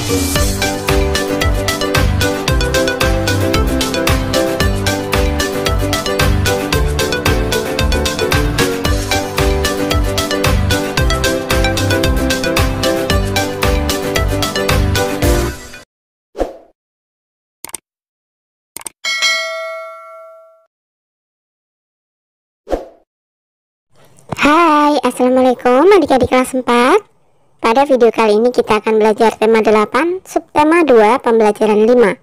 Hai, assalamualaikum adik-adik kelas 4. Pada video kali ini kita akan belajar tema 8, subtema 2, pembelajaran 5.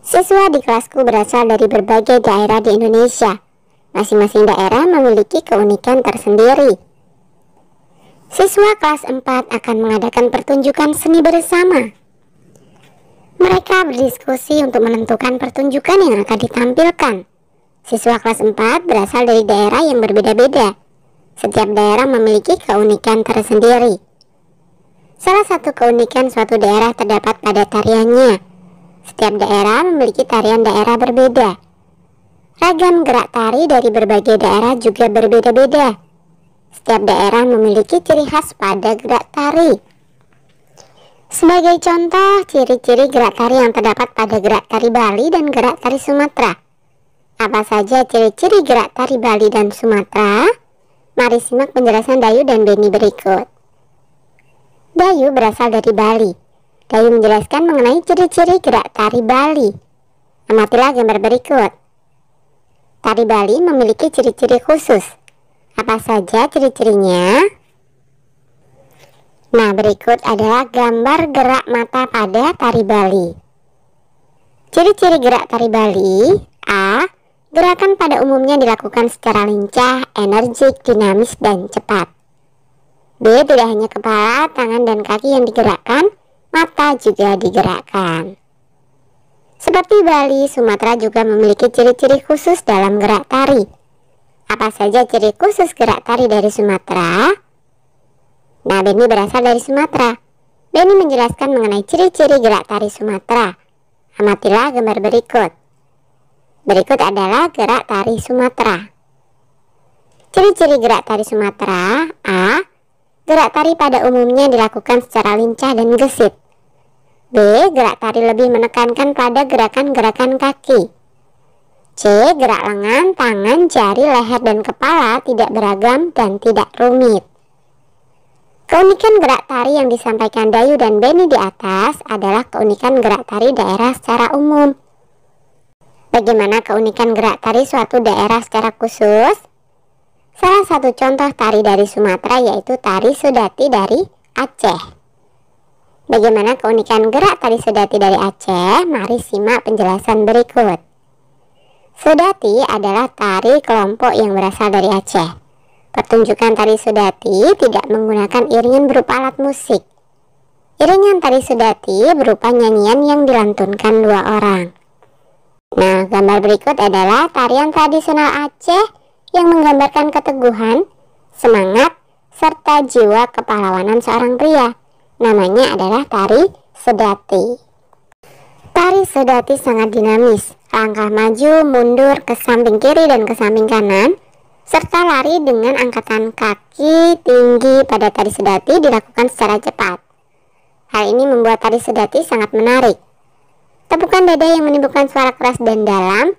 Siswa di kelasku berasal dari berbagai daerah di Indonesia. Masing-masing daerah memiliki keunikan tersendiri. Siswa kelas 4 akan mengadakan pertunjukan seni bersama. Mereka berdiskusi untuk menentukan pertunjukan yang akan ditampilkan. Siswa kelas 4 berasal dari daerah yang berbeda-beda. Setiap daerah memiliki keunikan tersendiri. Salah satu keunikan suatu daerah terdapat pada tariannya. Setiap daerah memiliki tarian daerah berbeda. Ragam gerak tari dari berbagai daerah juga berbeda-beda. Setiap daerah memiliki ciri khas pada gerak tari. Sebagai contoh, ciri-ciri gerak tari yang terdapat pada gerak tari Bali dan gerak tari Sumatera. Apa saja ciri-ciri gerak tari Bali dan Sumatera? Mari simak penjelasan Dayu dan Beni berikut. Dayu berasal dari Bali. Dayu menjelaskan mengenai ciri-ciri gerak tari Bali. Amatilah gambar berikut. Tari Bali memiliki ciri-ciri khusus. Apa saja ciri-cirinya? Nah, berikut adalah gambar gerak mata pada tari Bali. Ciri-ciri gerak tari Bali: A. Gerakan pada umumnya dilakukan secara lincah, energik, dinamis, dan cepat. B. Tidak hanya kepala, tangan, dan kaki yang digerakkan, mata juga digerakkan. Seperti Bali, Sumatera juga memiliki ciri-ciri khusus dalam gerak tari. Apa saja ciri khusus gerak tari dari Sumatera? Nah, Beni berasal dari Sumatera. Beni menjelaskan mengenai ciri-ciri gerak tari Sumatera. Amatilah gambar berikut. Berikut adalah gerak tari Sumatera. Ciri-ciri gerak tari Sumatera: A. Gerak tari pada umumnya dilakukan secara lincah dan gesit. B. Gerak tari lebih menekankan pada gerakan-gerakan kaki. C. Gerak lengan, tangan, jari, leher, dan kepala tidak beragam dan tidak rumit. Keunikan gerak tari yang disampaikan Dayu dan Beni di atas adalah keunikan gerak tari daerah secara umum. Bagaimana keunikan gerak tari suatu daerah secara khusus? Salah satu contoh tari dari Sumatera yaitu tari Sodati dari Aceh. Bagaimana keunikan gerak tari Sodati dari Aceh? Mari simak penjelasan berikut. Sodati adalah tari kelompok yang berasal dari Aceh. Pertunjukan tari Sodati tidak menggunakan iringan berupa alat musik. Iringan tari Sodati berupa nyanyian yang dilantunkan 2 orang. Nah, gambar berikut adalah tarian tradisional Aceh yang menggambarkan keteguhan, semangat, serta jiwa kepahlawanan seorang pria. Namanya adalah tari Sodati. Tari Sodati sangat dinamis, langkah maju, mundur, ke samping kiri dan ke samping kanan, serta lari dengan angkatan kaki tinggi pada tari Sodati dilakukan secara cepat. Hal ini membuat tari Sodati sangat menarik. Tepukan dada yang menimbulkan suara keras dan dalam,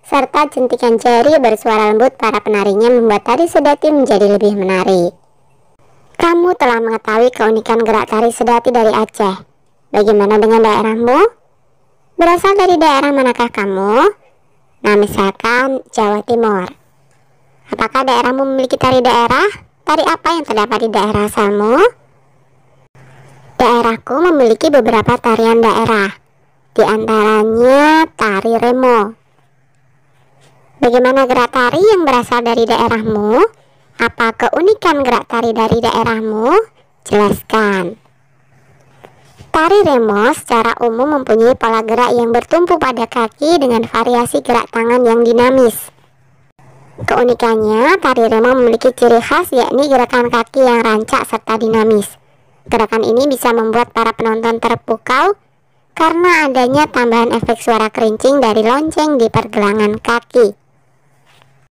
serta jentikan jari bersuara lembut para penarinya membuat tari Sodati menjadi lebih menarik. Kamu telah mengetahui keunikan gerak tari Sodati dari Aceh. Bagaimana dengan daerahmu? Berasal dari daerah manakah kamu? Nah, misalkan Jawa Timur. Apakah daerahmu memiliki tari daerah? Tari apa yang terdapat di daerah asalmu? Daerahku memiliki beberapa tarian daerah. Di antaranya tari remo. Bagaimana gerak tari yang berasal dari daerahmu? Apa keunikan gerak tari dari daerahmu? Jelaskan. Tari remo secara umum mempunyai pola gerak yang bertumpu pada kaki dengan variasi gerak tangan yang dinamis. Keunikannya, tari remo memiliki ciri khas yakni gerakan kaki yang rancak serta dinamis. Gerakan ini bisa membuat para penonton terpukau karena adanya tambahan efek suara kerincing dari lonceng di pergelangan kaki.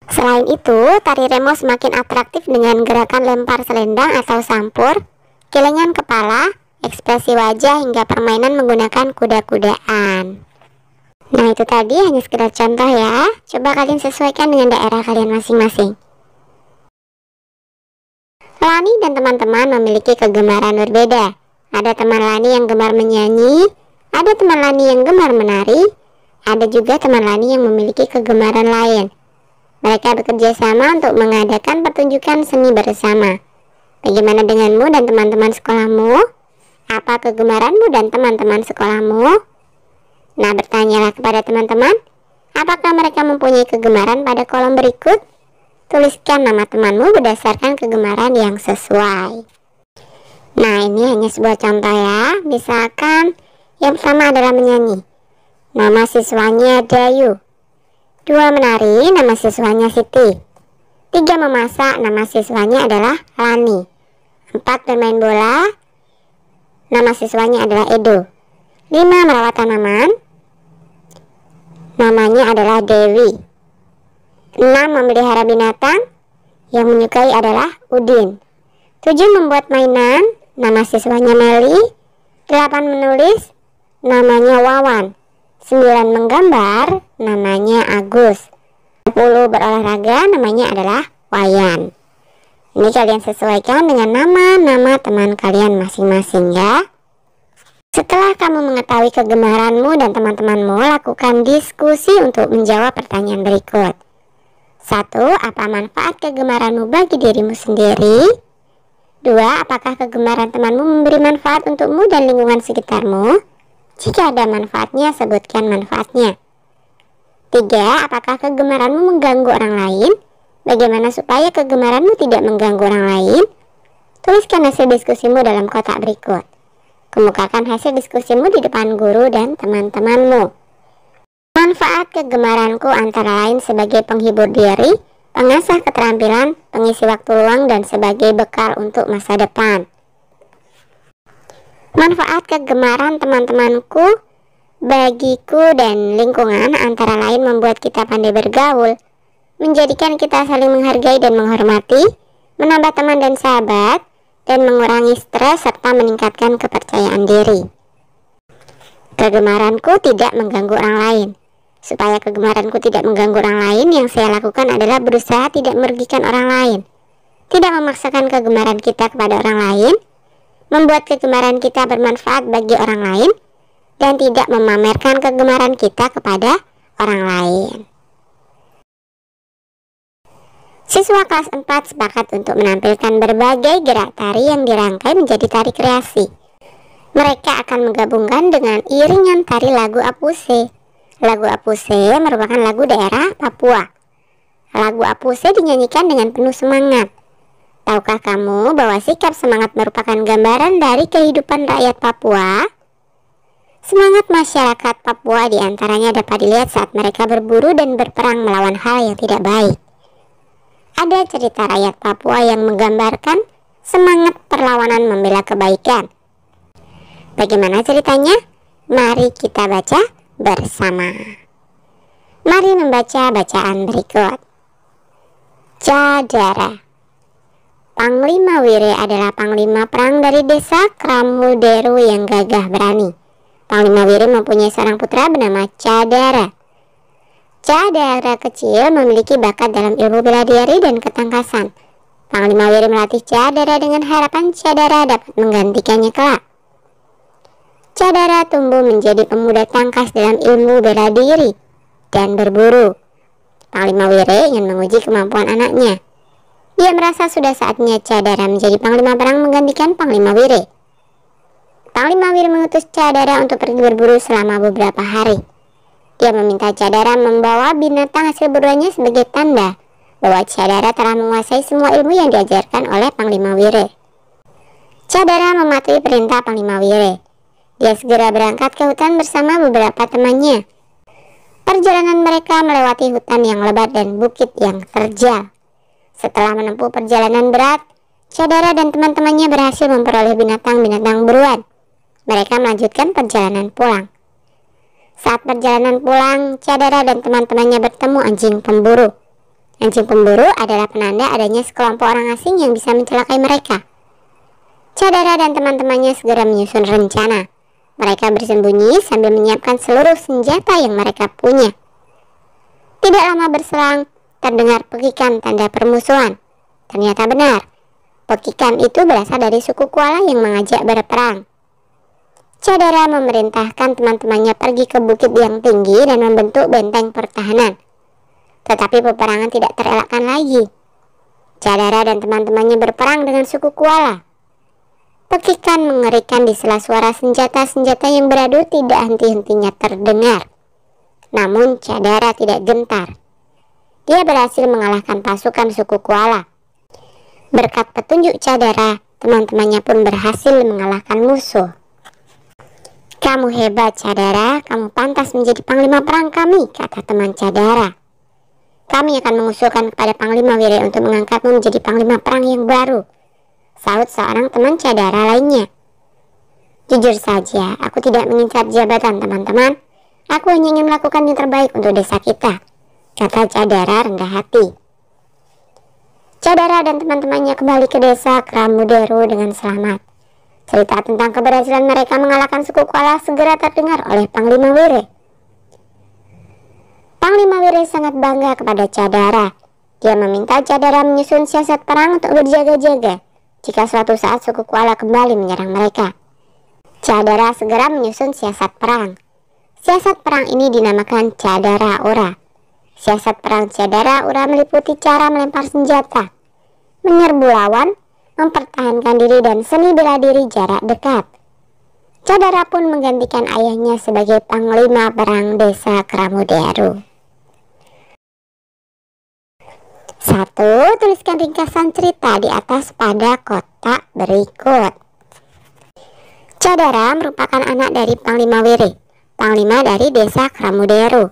Selain itu, tari remo semakin atraktif dengan gerakan lempar selendang atau sampur, kelengan kepala, ekspresi wajah hingga permainan menggunakan kuda-kudaan. Nah, itu tadi hanya sekedar contoh ya. Coba kalian sesuaikan dengan daerah kalian masing-masing. Lani dan teman-teman memiliki kegemaran berbeda. Ada teman Lani yang gemar menyanyi, ada teman Lani yang gemar menari, ada juga teman Lani yang memiliki kegemaran lain. Mereka bekerja sama untuk mengadakan pertunjukan seni bersama. Bagaimana denganmu dan teman-teman sekolahmu? Apa kegemaranmu dan teman-teman sekolahmu? Nah, bertanyalah kepada teman-teman, apakah mereka mempunyai kegemaran pada kolom berikut? Tuliskan nama temanmu berdasarkan kegemaran yang sesuai. Nah, ini hanya sebuah contoh ya. Misalkan, yang pertama adalah menyanyi. Nama siswanya Dayu. 2 menari, nama siswanya Siti. 3 memasak, nama siswanya adalah Lani. 4 bermain bola, nama siswanya adalah Edo. 5 merawat tanaman, namanya adalah Dewi. 6 memelihara binatang, yang menyukai adalah Udin. 7 membuat mainan, nama siswanya Meli. 8 menulis, namanya Wawan. 9 menggambar, namanya Agus. 10 berolahraga, namanya adalah Wayan. Ini kalian sesuaikan dengan nama-nama teman kalian masing-masing ya. Setelah kamu mengetahui kegemaranmu dan teman-temanmu, lakukan diskusi untuk menjawab pertanyaan berikut. 1. Apa manfaat kegemaranmu bagi dirimu sendiri? 2. Apakah kegemaran temanmu memberi manfaat untukmu dan lingkungan sekitarmu? Jika ada manfaatnya, sebutkan manfaatnya. 3. Apakah kegemaranmu mengganggu orang lain? Bagaimana supaya kegemaranmu tidak mengganggu orang lain? Tuliskan hasil diskusimu dalam kotak berikut. Kemukakan hasil diskusimu di depan guru dan teman-temanmu. Manfaat kegemaranku antara lain sebagai penghibur diri, pengasah keterampilan, pengisi waktu luang, dan sebagai bekal untuk masa depan. Manfaat kegemaran teman-temanku bagiku dan lingkungan antara lain membuat kita pandai bergaul, menjadikan kita saling menghargai dan menghormati, menambah teman dan sahabat, dan mengurangi stres serta meningkatkan kepercayaan diri. Kegemaranku tidak mengganggu orang lain. Supaya kegemaranku tidak mengganggu orang lain, yang saya lakukan adalah berusaha tidak merugikan orang lain, tidak memaksakan kegemaran kita kepada orang lain, membuat kegemaran kita bermanfaat bagi orang lain, dan tidak memamerkan kegemaran kita kepada orang lain. Siswa kelas 4 sepakat untuk menampilkan berbagai gerak tari yang dirangkai menjadi tari kreasi. Mereka akan menggabungkan dengan iringan tari lagu Apuse. Lagu Apuse merupakan lagu daerah Papua. Lagu Apuse dinyanyikan dengan penuh semangat. Tahukah kamu bahwa sikap semangat merupakan gambaran dari kehidupan rakyat Papua? Semangat masyarakat Papua diantaranya dapat dilihat saat mereka berburu dan berperang melawan hal yang tidak baik. Ada cerita rakyat Papua yang menggambarkan semangat perlawanan membela kebaikan. Bagaimana ceritanya? Mari kita baca bersama. Mari membaca bacaan berikut. Cadara. Panglima Wire adalah panglima perang dari desa Kramuderu yang gagah berani. Panglima Wire mempunyai seorang putra bernama Cadara. Cadara kecil memiliki bakat dalam ilmu bela diri dan ketangkasan. Panglima Wire melatih Cadara dengan harapan Cadara dapat menggantikannya kelak. Cadara tumbuh menjadi pemuda tangkas dalam ilmu bela diri dan berburu. Panglima Wire ingin menguji kemampuan anaknya. Dia merasa sudah saatnya Cadara menjadi panglima perang menggantikan Panglima Wire. Panglima Wire mengutus Cadara untuk pergi berburu selama beberapa hari. Dia meminta Cadara membawa binatang hasil buruannya sebagai tanda bahwa Cadara telah menguasai semua ilmu yang diajarkan oleh Panglima Wire. Cadara mematuhi perintah Panglima Wire. Dia segera berangkat ke hutan bersama beberapa temannya. Perjalanan mereka melewati hutan yang lebat dan bukit yang terjal. Setelah menempuh perjalanan berat, Cadara dan teman-temannya berhasil memperoleh binatang-binatang buruan. Mereka melanjutkan perjalanan pulang. Saat perjalanan pulang, Cadara dan teman-temannya bertemu anjing pemburu. Anjing pemburu adalah penanda adanya sekelompok orang asing yang bisa mencelakai mereka. Chadara dan teman-temannya segera menyusun rencana. Mereka bersembunyi sambil menyiapkan seluruh senjata yang mereka punya. Tidak lama berselang, terdengar pekikan tanda permusuhan. Ternyata benar, pekikan itu berasal dari suku Kuala yang mengajak berperang. Chadara memerintahkan teman-temannya pergi ke bukit yang tinggi dan membentuk benteng pertahanan. Tetapi peperangan tidak terelakkan lagi. Chadara dan teman-temannya berperang dengan suku Kuala. Pekikan mengerikan di sela suara senjata-senjata yang beradu tidak henti-hentinya terdengar. Namun Chadara tidak gentar. Dia berhasil mengalahkan pasukan suku Kuala. Berkat petunjuk Chadara, teman-temannya pun berhasil mengalahkan musuh. "Kamu hebat, Chadara. Kamu pantas menjadi panglima perang kami," kata teman Chadara. "Kami akan mengusulkan kepada Panglima Wire untuk mengangkatmu menjadi panglima perang yang baru," sahut seorang teman Chadara lainnya. "Jujur saja, aku tidak mengincar jabatan, teman-teman. Aku hanya ingin melakukan yang terbaik untuk desa kita," kata Chadara rendah hati. Chadara dan teman-temannya kembali ke desa Kramuderu dengan selamat. Cerita tentang keberhasilan mereka mengalahkan suku Kuala segera terdengar oleh Panglima Wire. Panglima Wire sangat bangga kepada Chadara. Dia meminta Chadara menyusun siasat perang untuk berjaga-jaga jika suatu saat suku Kuala kembali menyerang mereka. Chadara segera menyusun siasat perang. Siasat perang ini dinamakan Chadara Ora. Siasat perang Chadara Ora meliputi cara melempar senjata, menyerbu lawan, mempertahankan diri, dan seni bela diri jarak dekat. Chadara pun menggantikan ayahnya sebagai panglima perang desa Kramuderu. 1. Tuliskan ringkasan cerita di atas pada kotak berikut. Chadara merupakan anak dari Panglima Wire, panglima dari desa Kramuderu.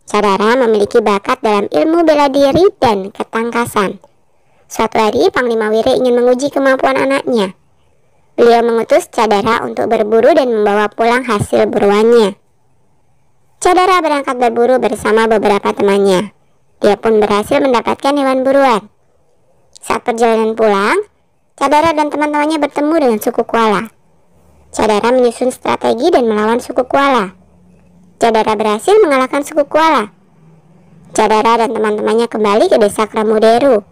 Chadara memiliki bakat dalam ilmu bela diri dan ketangkasan. Suatu hari Panglima Wire ingin menguji kemampuan anaknya. Beliau mengutus Chadara untuk berburu dan membawa pulang hasil buruannya. Chadara berangkat berburu bersama beberapa temannya. Dia pun berhasil mendapatkan hewan buruan. Saat perjalanan pulang, Chadara dan teman-temannya bertemu dengan suku Kuala. Chadara menyusun strategi dan melawan suku Kuala. Chadara berhasil mengalahkan suku Kuala. Chadara dan teman-temannya kembali ke desa Kramuderu.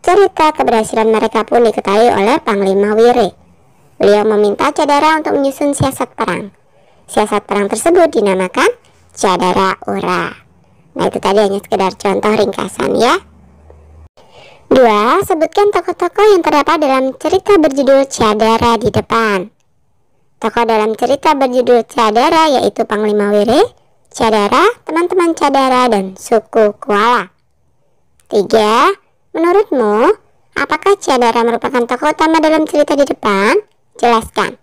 Cerita keberhasilan mereka pun diketahui oleh Panglima Wire. Beliau meminta Chadara untuk menyusun siasat perang. Siasat perang tersebut dinamakan Chadara Ora. Nah, itu tadi hanya sekedar contoh ringkasan ya. 2. Sebutkan tokoh-tokoh yang terdapat dalam cerita berjudul Chadara di depan. Tokoh dalam cerita berjudul Chadara yaitu Panglima Wire, Chadara, teman-teman Chadara, dan suku Kuala. 3. Menurutmu, apakah Chadara merupakan tokoh utama dalam cerita di depan? Jelaskan.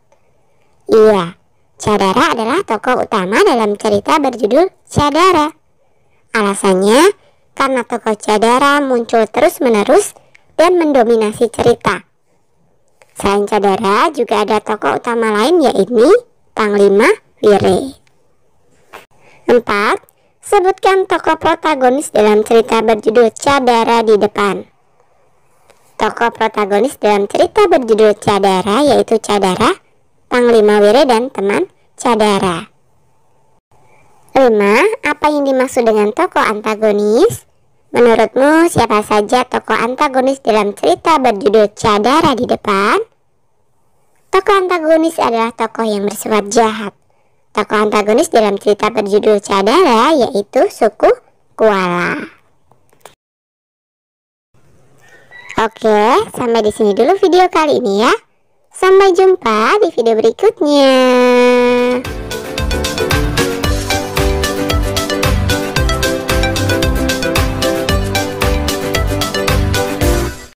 Iya, Chadara adalah tokoh utama dalam cerita berjudul Chadara. Alasannya, karena tokoh Chadara muncul terus-menerus dan mendominasi cerita. Selain Chadara, juga ada tokoh utama lain yaitu Panglima Wire. 4. Sebutkan tokoh protagonis dalam cerita berjudul Chadara di depan. Tokoh protagonis dalam cerita berjudul Chadara yaitu Chadara, Panglima Wire, dan teman Chadara. 5. Apa yang dimaksud dengan tokoh antagonis? Menurutmu siapa saja tokoh antagonis dalam cerita berjudul Chadara di depan? Tokoh antagonis adalah tokoh yang bersifat jahat. Tokoh antagonis dalam cerita berjudul Chadara yaitu suku Kuala. Oke, sampai di sini dulu video kali ini ya. Sampai jumpa di video berikutnya.